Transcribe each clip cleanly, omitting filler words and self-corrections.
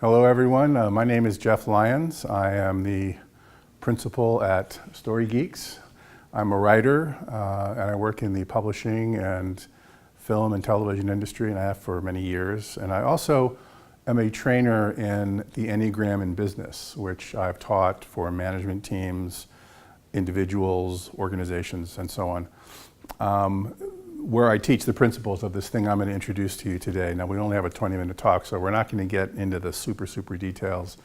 Hello everyone, my name is Jeff Lyons. I am the principal at Story Geeks. I'm a writer and I work in the publishing and film and television industry, and I have for many years. And I also am a trainer in the Enneagram in business, which I've taught for management teams, individuals, organizations, and so on. Where I teach the principles of this thing I'm going to introduce to you today. Now, we only have a 20-minute talk, so we're not going to get into the super details.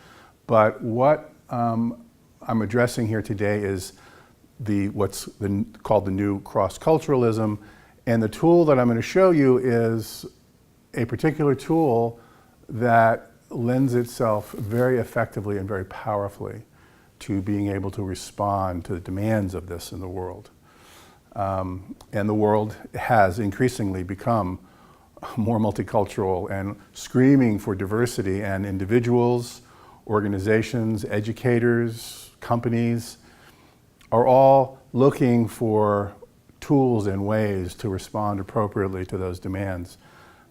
But what I'm addressing here today is what's called the new cross-culturalism. And the tool that I'm going to show you is a particular tool that lends itself very effectively and very powerfully to being able to respond to the demands of this in the world. And the world has increasingly become more multicultural and screaming for diversity, and individuals, organizations, educators, companies are all looking for tools and ways to respond appropriately to those demands.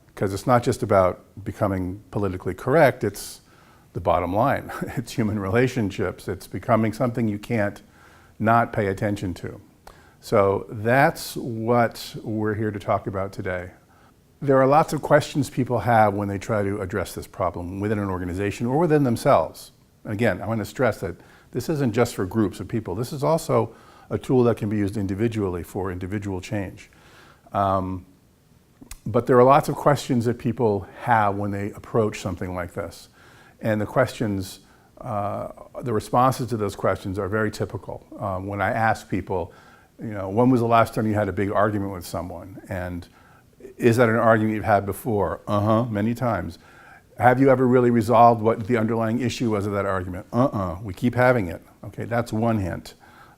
Because it's not just about becoming politically correct, it's the bottom line. It's human relationships. It's becoming something you can't not pay attention to. So that's what we're here to talk about today. There are lots of questions people have when they try to address this problem within an organization or within themselves. And again, I want to stress that this isn't just for groups of people. This is also a tool that can be used individually for individual change. But there are lots of questions that people have when they approach something like this. And the questions, the responses to those questions are very typical. When I ask people, when was the last time you had a big argument with someone? And is that an argument you've had before? Many times. Have you ever really resolved what the underlying issue was of that argument? We keep having it. Okay, that's one hint.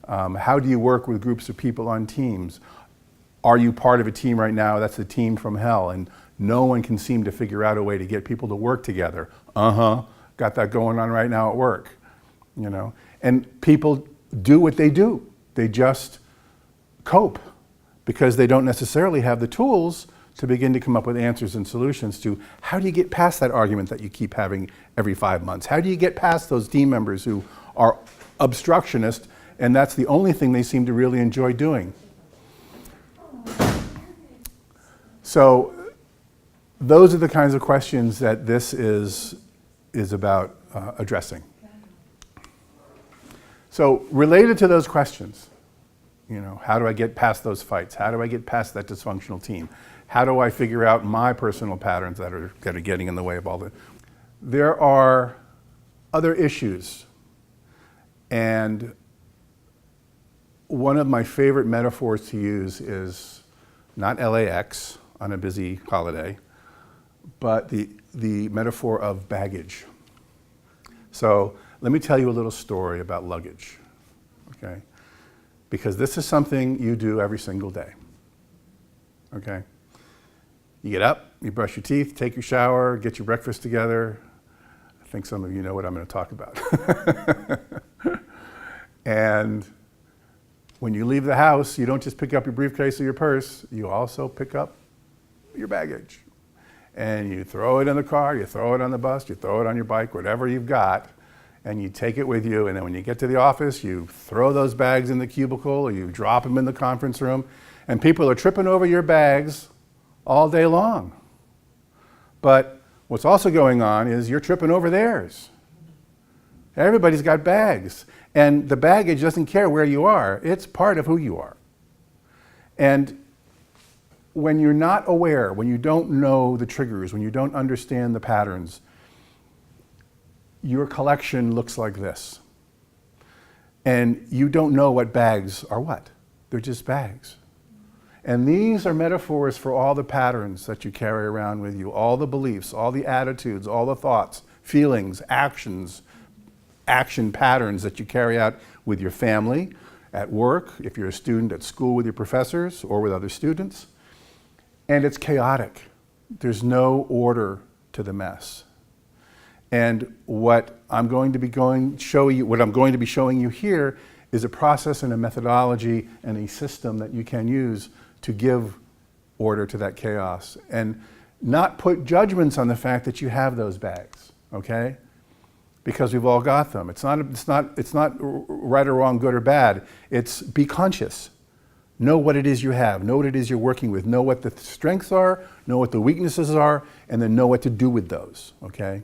How do you work with groups of people on teams? Are you part of a team right now that's a team from hell and no one can seem to figure out a way to get people to work together? Got that going on right now at work. And people do what they do. They just cope because they don't necessarily have the tools to begin to come up with answers and solutions to how do you get past that argument that you keep having every 5 months? How do you get past those team members who are obstructionist and that's the only thing they seem to really enjoy doing? So those are the kinds of questions that this is about addressing. So related to those questions, how do I get past those fights? How do I get past that dysfunctional team? How do I figure out my personal patterns that are getting in the way of all the... There are other issues. And one of my favorite metaphors to use is not LAX on a busy holiday, but the metaphor of baggage. So let me tell you a little story about luggage, okay? Because this is something you do every single day, okay? You get up, you brush your teeth, take your shower, get your breakfast together. I think some of you know what I'm going to talk about. And when you leave the house, you don't just pick up your briefcase or your purse, you also pick up your baggage. And you throw it in the car, you throw it on the bus, you throw it on your bike, whatever you've got, and you take it with you, and then when you get to the office, you throw those bags in the cubicle, or you drop them in the conference room, and people are tripping over your bags all day long. But what's also going on is you're tripping over theirs. Everybody's got bags, and the baggage doesn't care where you are. It's part of who you are. And when you're not aware, when you don't know the triggers, when you don't understand the patterns, your collection looks like this. And you don't know what bags are what. They're just bags. And these are metaphors for all the patterns that you carry around with you, all the beliefs, all the attitudes, all the thoughts, feelings, actions, action patterns that you carry out with your family, at work, if you're a student at school with your professors or with other students. And it's chaotic. There's no order to the mess. And what I'm going to be showing you here is a process and a methodology and a system that you can use to give order to that chaos and not put judgments on the fact that you have those bags. okay? Because we've all got them. It's not right or wrong, good or bad. It's be conscious. Know what it is you have. Know what it is you're working with. Know what the strengths are. Know what the weaknesses are. And then know what to do with those, okay?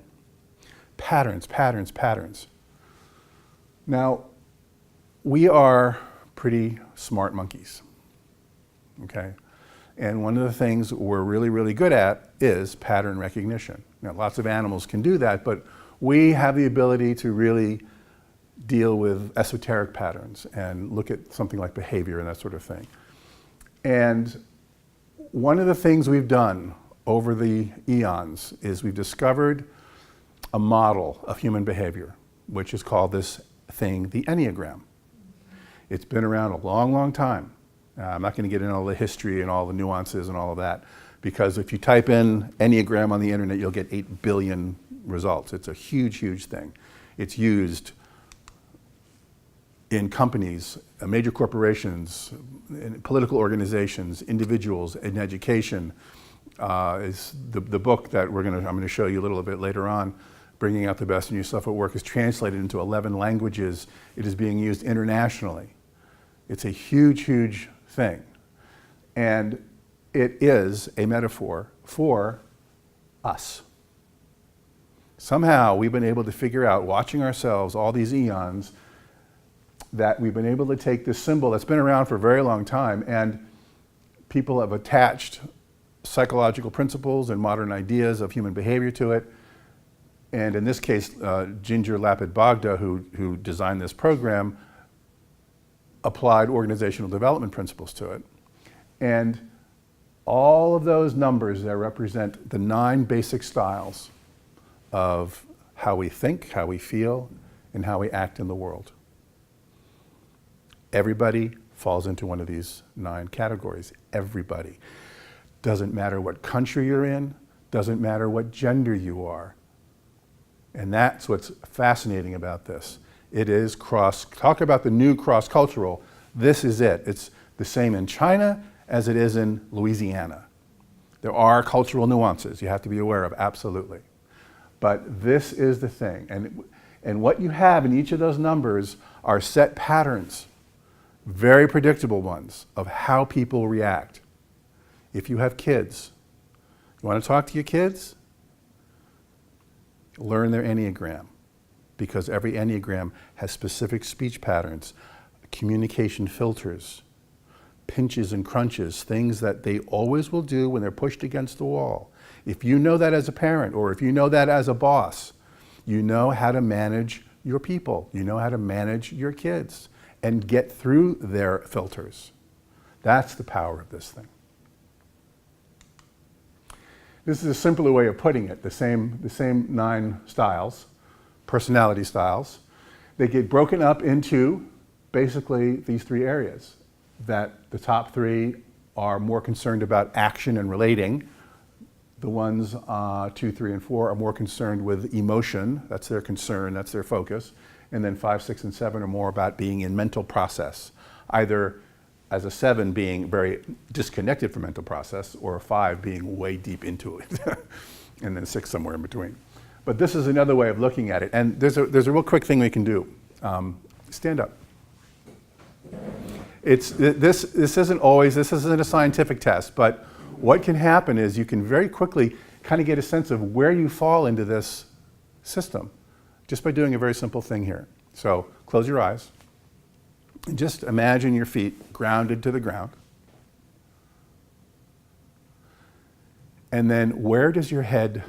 Patterns, patterns, patterns. Now, we are pretty smart monkeys, okay? And one of the things we're really, really good at is pattern recognition. Now, lots of animals can do that, but we have the ability to really deal with esoteric patterns and look at something like behavior and that sort of thing. And one of the things we've done over the eons is we've discovered a model of human behavior, which is called this thing, the Enneagram. It's been around a long, long time. I'm not going to get into all the history and all the nuances and all of that, because if you type in Enneagram on the internet, you'll get 8 billion results. It's a huge, huge thing. It's used in companies, major corporations, in political organizations, individuals, in education. Is the book that I'm going to show you a little bit later on, Bringing Out the Best in Yourself at Work, is translated into 11 languages. It is being used internationally. It's a huge, huge thing. And it is a metaphor for us. Somehow we've been able to figure out, watching ourselves all these eons, that we've been able to take this symbol that's been around for a very long time, and people have attached psychological principles and modern ideas of human behavior to it. And in this case, Ginger Lapid-Bogda, who designed this program, applied organizational development principles to it. And all of those numbers there represent the 9 basic styles of how we think, how we feel, and how we act in the world. Everybody falls into one of these 9 categories. Everybody. Doesn't matter what country you're in, doesn't matter what gender you are. And that's what's fascinating about this. It is talk about the new cross-cultural, this is it. It's the same in China as it is in Louisiana. There are cultural nuances you have to be aware of, absolutely. But this is the thing. And what you have in each of those numbers are set patterns, very predictable ones, of how people react. If you have kids, you want to talk to your kids? Learn their Enneagram, because every Enneagram has specific speech patterns, communication filters, pinches and crunches, things that they always will do when they're pushed against the wall. If you know that as a parent, or if you know that as a boss, you know how to manage your people. You know how to manage your kids and get through their filters. That's the power of this thing. This is a simpler way of putting it. The same 9 styles, personality styles, they get broken up into basically these 3 areas. That the top 3 are more concerned about action and relating. The ones 2, 3, and 4 are more concerned with emotion. That's their concern, that's their focus. And then 5, 6, and 7 are more about being in mental process, either as a 7 being very disconnected from mental process, or a 5 being way deep into it, and then 6 somewhere in between. But this is another way of looking at it. And there's a real quick thing we can do. Stand up. This isn't a scientific test, but what can happen is you can very quickly kind of get a sense of where you fall into this system just by doing a very simple thing here. So close your eyes. And just imagine your feet grounded to the ground. And then where does your head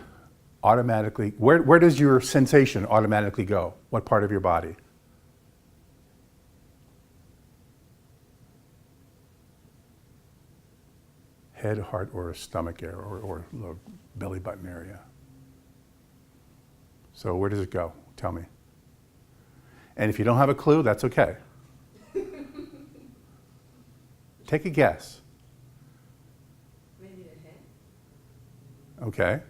automatically, where does your sensation automatically go? What part of your body? Head, heart, or stomach area, or belly button area. So where does it go? Tell me. And if you don't have a clue, that's okay. Take a guess. Maybe the head? Okay.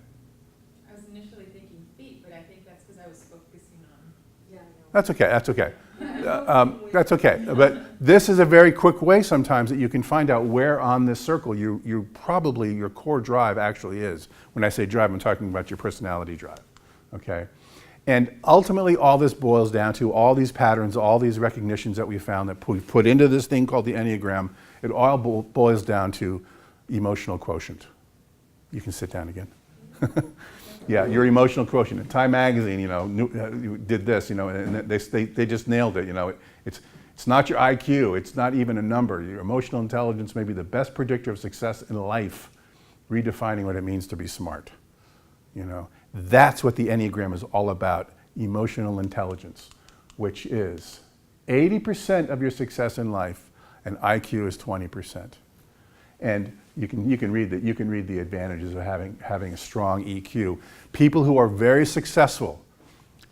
I was initially thinking feet, but I think that's because I was focusing on... Yeah, I know. That's okay, that's okay. That's okay. But this is a very quick way sometimes that you can find out where on this circle you probably, your core drive actually is. When I say drive, I'm talking about your personality drive. Okay? And ultimately, all this boils down to all these patterns, all these recognitions that we found that we put into this thing called the Enneagram. It all boils down to emotional quotient. You can sit down again. Yeah, your emotional quotient. In Time Magazine, did this, and they just nailed it. It's not your IQ. It's not even a number. Your emotional intelligence may be the best predictor of success in life, redefining what it means to be smart. That's what the Enneagram is all about, emotional intelligence, which is 80% of your success in life, and IQ is 20%. And you can read the advantages of having a strong EQ. People who are very successful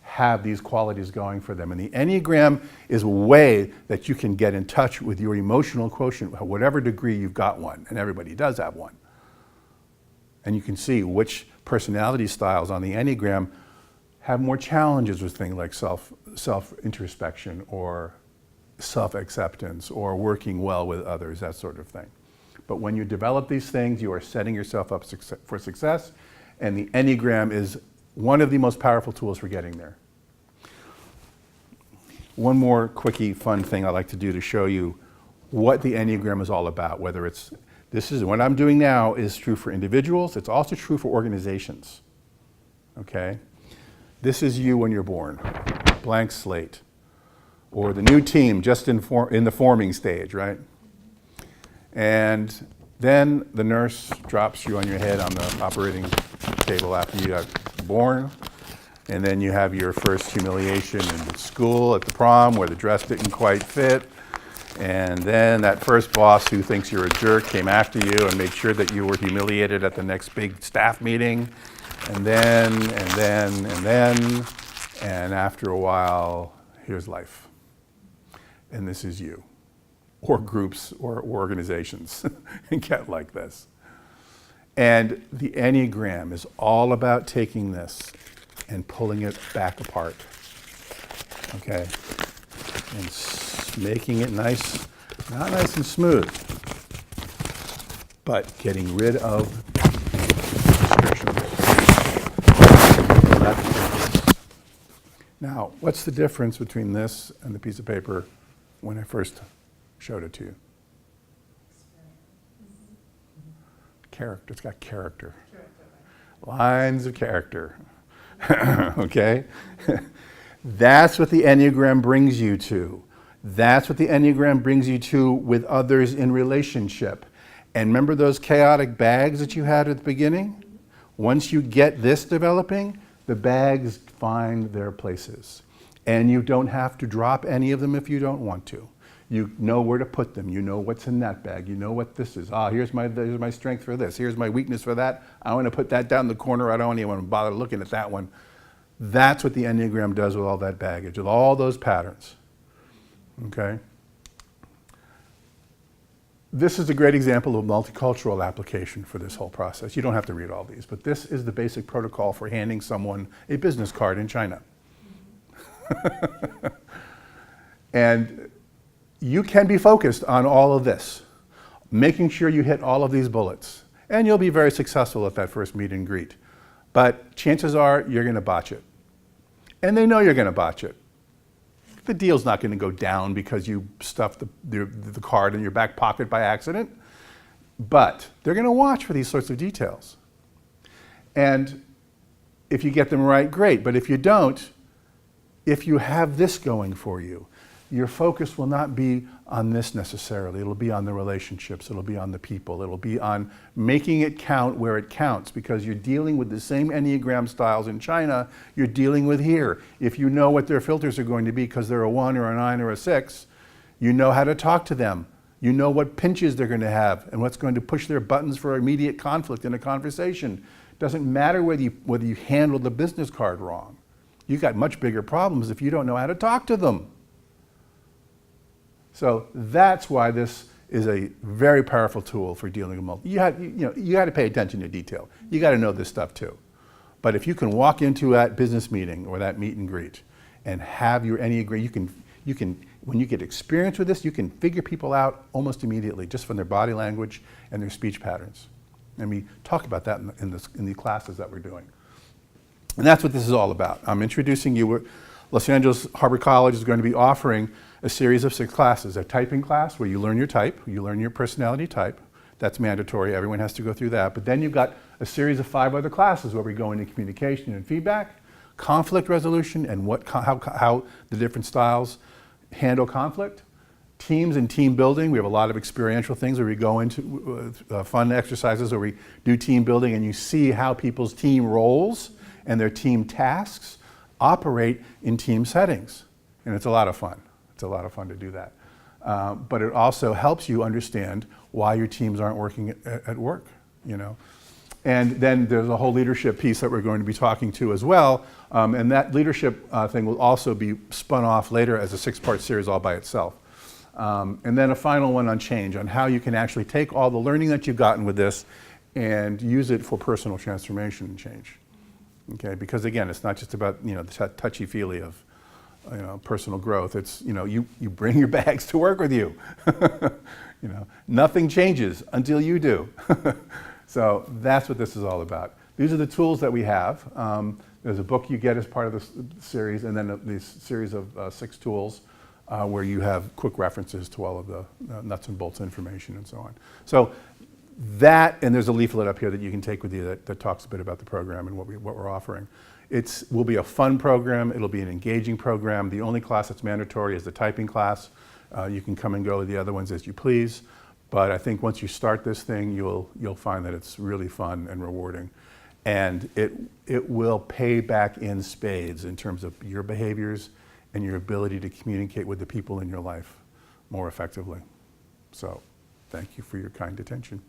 have these qualities going for them. And the Enneagram is a way that you can get in touch with your emotional quotient, whatever degree you've got one, and everybody does have one. And you can see which personality styles on the Enneagram have more challenges with things like self-introspection or self-acceptance or working well with others, that sort of thing. But when you develop these things, you are setting yourself up for success, and the Enneagram is one of the most powerful tools for getting there. One more quickie fun thing I like to do to show you what the Enneagram is all about, whether it's what I'm doing now is true for individuals. It's also true for organizations. Okay? This is you when you're born, blank slate, or the new team just in the forming stage, right? And then the nurse drops you on your head on the operating table after you got born. And then you have your first humiliation in school at the prom where the dress didn't quite fit. And then that first boss who thinks you're a jerk came after you and made sure that you were humiliated at the next big staff meeting. And then, and after a while, here's life. And this is you, or groups, or organizations get like this. And the Enneagram is all about taking this and pulling it back apart, okay? And making it nice, not nice and smooth, but getting rid of restrictions. Now, what's the difference between this and the piece of paper when I first showed it to you? Character, it's got character. Lines of character, okay? That's what the Enneagram brings you to. That's what the Enneagram brings you to with others in relationship. And remember those chaotic bags that you had at the beginning? Once you get this developing, the bags find their places. And you don't have to drop any of them if you don't want to. You know where to put them. You know what's in that bag. You know what this is. Here's my strength for this. Here's my weakness for that. I want to put that down in the corner. I don't even want to bother looking at that one. That's what the Enneagram does with all that baggage, with all those patterns. Okay? This is a great example of multicultural application for this whole process. You don't have to read all these, but this is the basic protocol for handing someone a business card in China. And you can be focused on all of this, making sure you hit all of these bullets, and you'll be very successful at that first meet and greet. But chances are you're going to botch it. And they know you're going to botch it. The deal's not going to go down because you stuffed the card in your back pocket by accident, but they're going to watch for these sorts of details. And if you get them right, great. But if you don't, if you have this going for you, your focus will not be on this necessarily. It'll be on the relationships. It'll be on the people. It'll be on making it count where it counts, because you're dealing with the same Enneagram styles in China you're dealing with here. If you know what their filters are going to be because they're a 1 or a 9 or a 6, you know how to talk to them. You know what pinches they're going to have and what's going to push their buttons for immediate conflict in a conversation. Doesn't matter whether you handle the business card wrong. You've got much bigger problems if you don't know how to talk to them. So that's why this is a very powerful tool for dealing with you got to pay attention to detail. You got to know this stuff too. But if you can walk into that business meeting or that meet and greet and have your Enneagram, you can when you get experience with this, you can figure people out almost immediately just from their body language and their speech patterns. And we talk about that in the classes that we're doing. And that's what this is all about. I'm introducing you. Los Angeles Harbor College is going to be offering a series of 6 classes. A typing class where you learn your type, you learn your personality type. That's mandatory, everyone has to go through that. But then you've got a series of 5 other classes where we go into communication and feedback, conflict resolution, and how the different styles handle conflict. Teams and team building, we have a lot of experiential things where we go into fun exercises where we do team building and you see how people's team roles and their team tasks operate in team settings. And it's a lot of fun. It's a lot of fun to do that. But it also helps you understand why your teams aren't working at work, you know. And then there's a whole leadership piece that we're going to be talking to as well. And that leadership thing will also be spun off later as a 6-part series all by itself. And then a final one on change, on how you can actually take all the learning that you've gotten with this and use it for personal transformation and change. Okay, because again, it's not just about, you know, the touchy-feely of, you know, personal growth. It's, you know, you bring your bags to work with you. You know, nothing changes until you do. So that's what this is all about. These are the tools that we have. There's a book you get as part of this series, and then this series of 6 tools where you have quick references to all of the nuts and bolts information and so on. So that, and there's a leaflet up here that you can take with you that talks a bit about the program and what we're offering. It will be a fun program. It'll be an engaging program. The only class that's mandatory is the typing class. You can come and go with the other ones as you please. But I think once you start this thing, you'll find that it's really fun and rewarding. And it will pay back in spades in terms of your behaviors and your ability to communicate with the people in your life more effectively. So thank you for your kind attention.